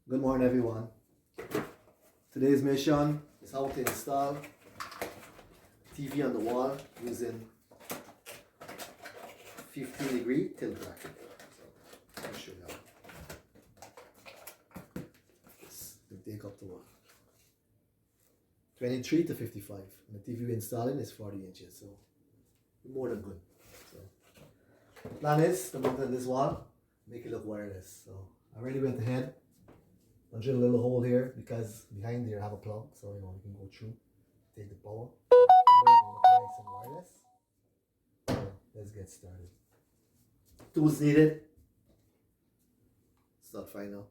Good morning, everyone. Today's mission is how to install TV on the wall using 15-degree tilt bracket. So I'll show you how. This will take up to 23 to 55. And the TV we're installing is 40 inches, so more than good. So plan is to mount on this wall, make it look wireless. So I already went ahead. I'll drill a little hole here because behind there I have a plug, so you can go through, take the power. Nice and wireless. So let's get started. Tools needed. Start final.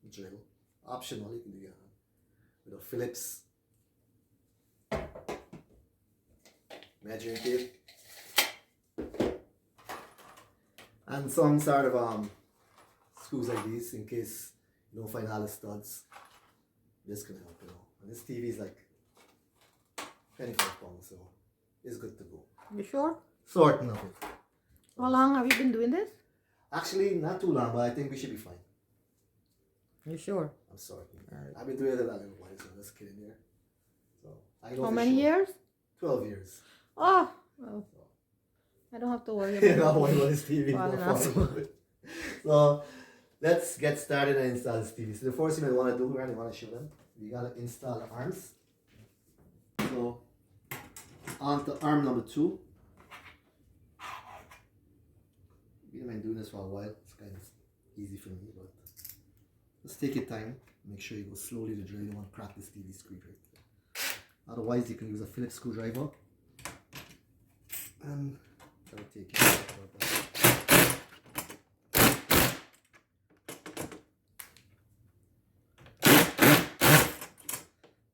Drill. Optional, you can do your hand. With a Phillips measuring tape. And some sort of screws like these in case you don't find all the studs. This can help, And this TV is like 25 pounds, so it's good to go. You sure? Certain of it. How long have you been doing this? Actually, not too long, but I think we should be fine. You sure? I'm certain. I've been doing it a little while, so just kidding here. So I know. How many years? 12 years. Oh, well, I don't have to worry about You know, when this TV Well, is So let's get started and install this TV. So the first thing I want to do, we want to show them. We gotta install the arms. So on to arm number 2. We've been doing this for a while. It's kind of easy for me, but just take your time. Make sure you go slowly to drill. You don't want to crack this TV screw right there. Otherwise, you can use a Phillips screwdriver. And I'll take it.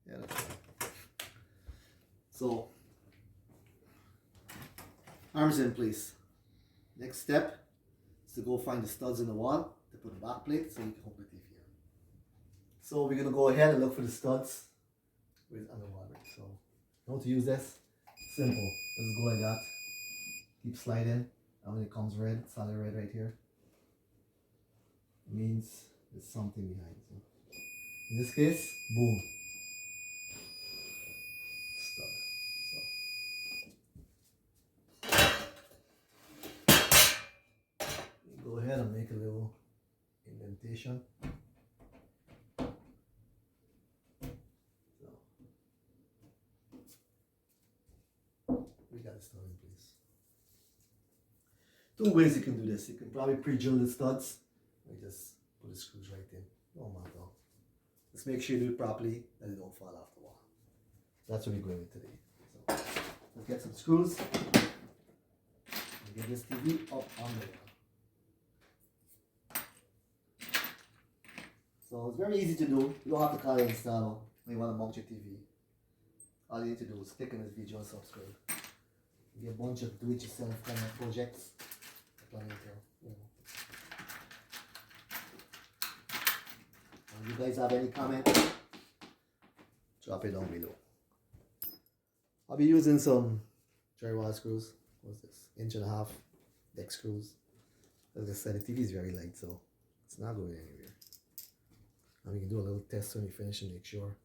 Yeah, that's right. So, arms in place. Next step is to go find the studs in the wall to put a back plate so you can hook the TV on. So we're going to go ahead and look for the studs with on the wall. So how to use this? Simple. Let's go like that. Keep sliding. And when it comes red, solid red right here, it means there's something behind. So in this case, boom. Stud. So go ahead and make a little indentation. So we got the stud in place. 2 ways you can do this. You can probably pre-drill the studs. We just put the screws right in. No matter. Just make sure you do it properly that it don't fall off the wall. That's what we're going with today. So let's get some screws and get this TV up on the wall. So it's very easy to do. You don't have to call an installer when you want to mount your TV. All you need to do is click on this video and subscribe. You get a bunch of do-it-yourself kind of projects. If you guys have any comment, drop it down below. I'll be using some drywall screws. What's this? 1.5 deck screws. As I said, the TV is very light, so it's not going anywhere. And we can do a little test when we finish and make sure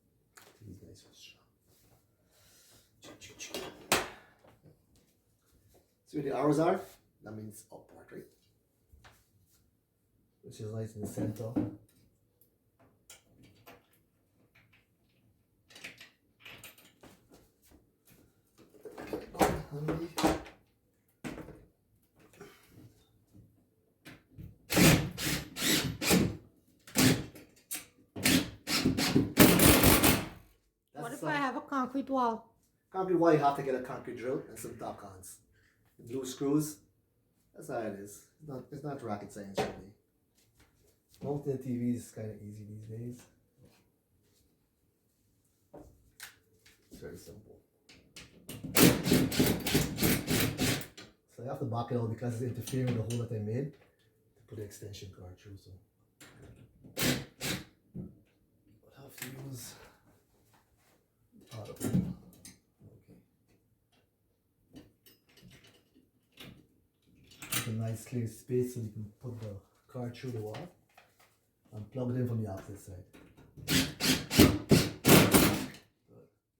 these guys are strong. See where the arrows are? That means upward, right? Which is nice in the center. What if I have a concrete wall? Concrete wall, you have to get a concrete drill and some top cons. Blue screws. That's how it is. It's not rocket science really. Mounting a TV is kind of easy these days. It's very simple. So I have to back it out because it's interfering with the hole that I made to put the extension cord through. So I'll have to use part of it. A nice clear space so you can put the card through the wall. and plug it in from the opposite side. Good.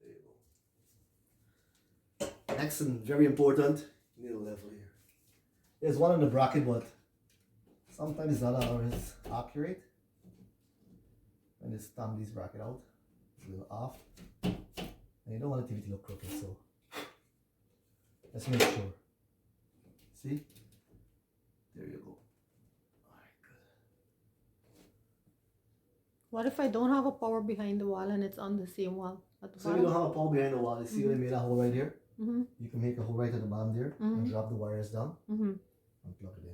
There you go. Next and very important, you need a level here. There's one in the bracket, but sometimes it's not always accurate. When you stamp this bracket out, it's a little off. And you don't want the TV to look crooked, so let's make sure. See? There you go. Alright, good. What if I don't have a power behind the wall and it's on the same wall at the So if bottom? you don't have a pole behind the wall, you see where I made a hole right here? Mm-hmm. You can make a hole right at the bottom there and drop the wires down Mm-hmm. and plug it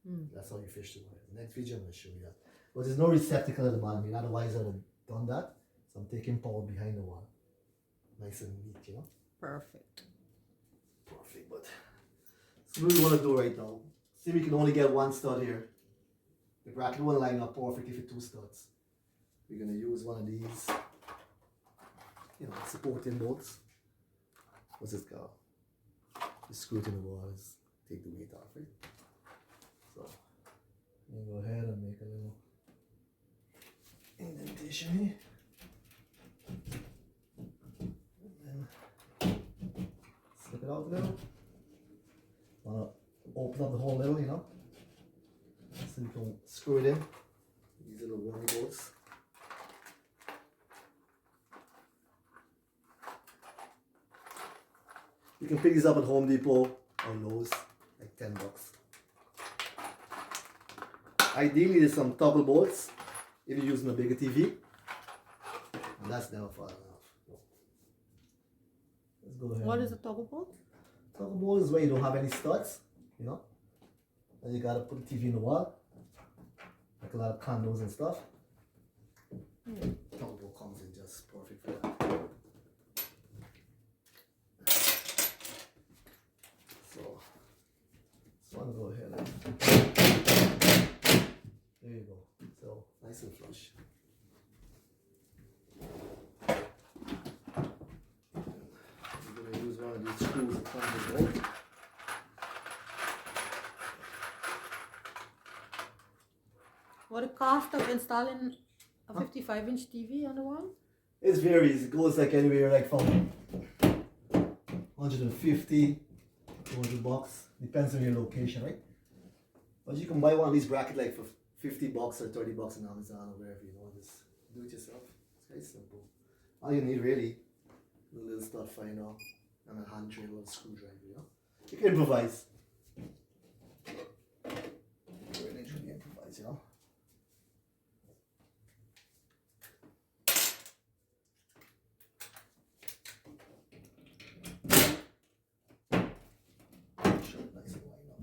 in. That's how you fish the wires. The next video I'm going to show you that. But there's no receptacle at the bottom here, otherwise I would have done that. So I'm taking power behind the wall. Nice and neat, you know? Perfect. Perfect, but so what we want to do right now. See, we can only get one stud here. The bracket won't line up perfectly for two studs. We're going to use one of these, you know, supporting bolts. What's this called? Just screw it in the walls, take the weight off, right? So, I'm going to go ahead and make a little indentation here. And then slip it out a little. Want to open up the whole little, you know? So you can screw it in. These little round bolts. You can pick these up at Home Depot or Lowe's, like $10. Ideally, there's some toggle bolts if you're using a bigger TV. And that's never far enough. Let's go ahead. What is a toggle bolt? Toggle bolt is where you don't have any studs, you know. And you gotta put the TV in the wall, like a lot of condos and stuff. Toggle bolt comes in just perfect for that. So I'm gonna go ahead and there you go. So nice and flush. We're gonna use one of these screws that comes with the bolt. What the cost of installing a 55-inch TV on the wall? It varies. It goes like anywhere like from 150 to $200. Depends on your location, right? But you can buy one of these brackets like for $50 or $30 on Amazon or wherever you know. Just do it yourself. It's very simple. All you need really is a little stud finder and a hand drill or a screwdriver, you know? You can improvise. Really truly improvise, you know? Sure, nice and line up.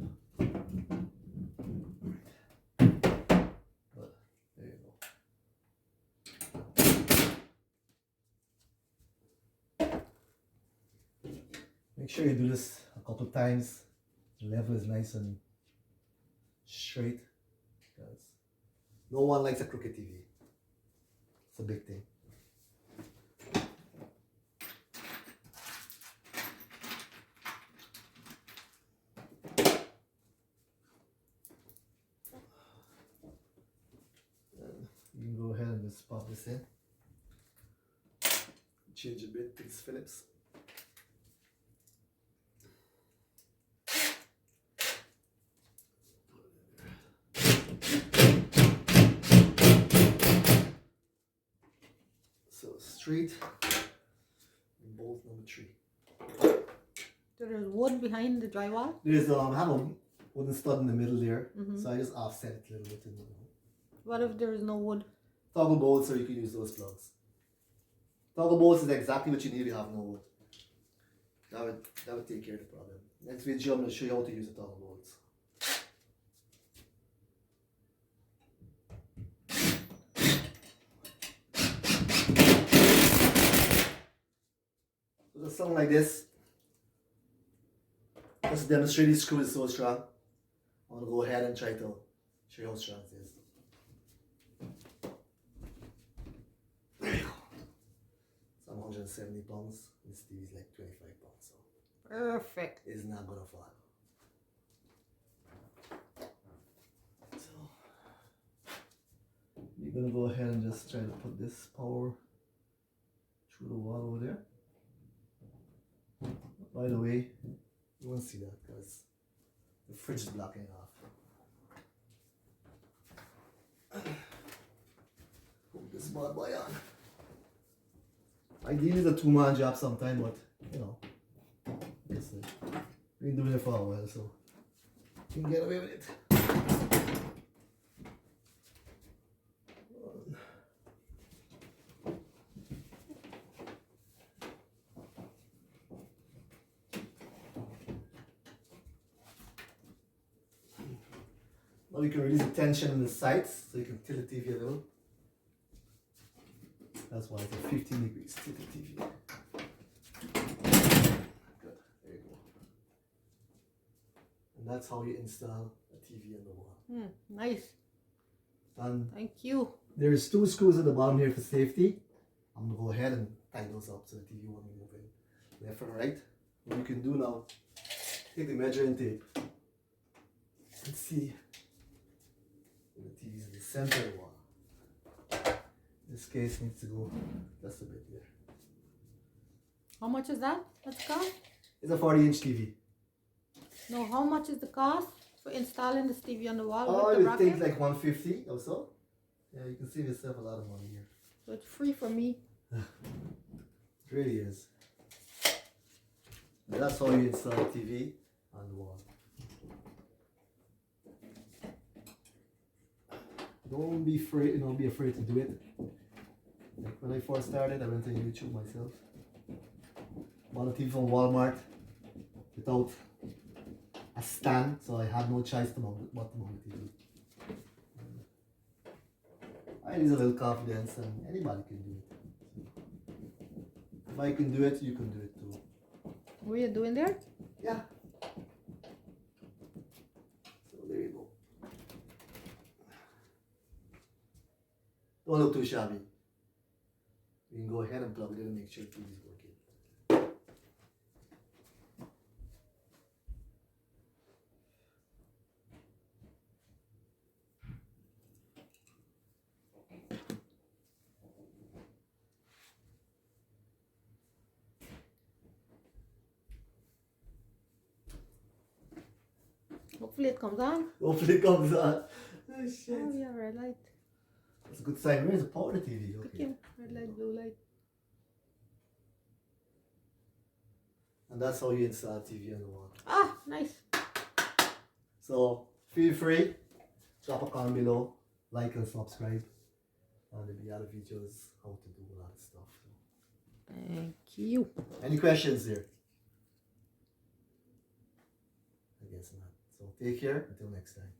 Good. There you go. Make sure you do this a couple times. The level is nice and straight because no one likes a crooked TV. It's a big thing. You can go ahead and just pop this in. Change a bit to this Phillips. So straight and bolt number 3. There's wood behind the drywall. There's I have a wooden stud in the middle there, so I just offset it a little bit. What if there is no wood? Toggle bolts, so you can use those plugs. Toggle bolts is exactly what you need if you have no wood. That would take care of the problem. Next video I'm going to show you how to use the toggle bolts. So there's something like this. Just to demonstrate these screws so strong. I'm going to go ahead and try to show you how strong it is. There you go. So I'm 170 pounds. This TV is like 25 pounds. So Perfect. it's not going to fall. So gonna go ahead and just try to put this power through the wall over there. By the way, you won't see that because the fridge is blocking it off. Put this bad boy on. Ideally it's a two-man job sometime, but you know, listen, we've been doing it for a while, so you can get away with it. Now you can release the tension in the sides, so you can tilt the TV a little. That's why it's a 15 degrees tilted TV. Good, there you go. And that's how you install a TV on the wall. Nice. And Thank you. there's 2 screws at the bottom here for safety. I'm gonna go ahead and tighten those up so the TV won't move in left and right. What you can do now, take the measuring tape and see if the TV is in the center of the wall. This case needs to go just a bit there. How much is that? What's the cost? It's a 40-inch TV. No, how much is the cost for installing this TV on the wall Oh, with the it takes bracket? like 150 or so. Yeah, you can save yourself a lot of money here. So it's free for me. It really is. And that's how you install a TV on the wall. Don't be afraid, don't be afraid to do it. Like when I first started, I went on YouTube myself. Bought a TV from Walmart without a stand, so I had no choice to mount the TV. I need a little confidence, and anybody can do it. If I can do it, you can do it too. What are you doing there? Yeah. So there you go. Don't look too shabby. We can go ahead and plug it in and make sure the TV is working. Hopefully it comes on. Hopefully it comes on. Oh shit. Oh yeah, red light. That's a good sign. Where's the power of the TV? Okay. Cooking. Red light, blue light. And that's how you install a TV on the wall. Ah, nice. So feel free, drop a comment below, like and subscribe. And there'll be other videos how to do a lot of stuff. Thank you. Any questions there? I guess not. So take care until next time.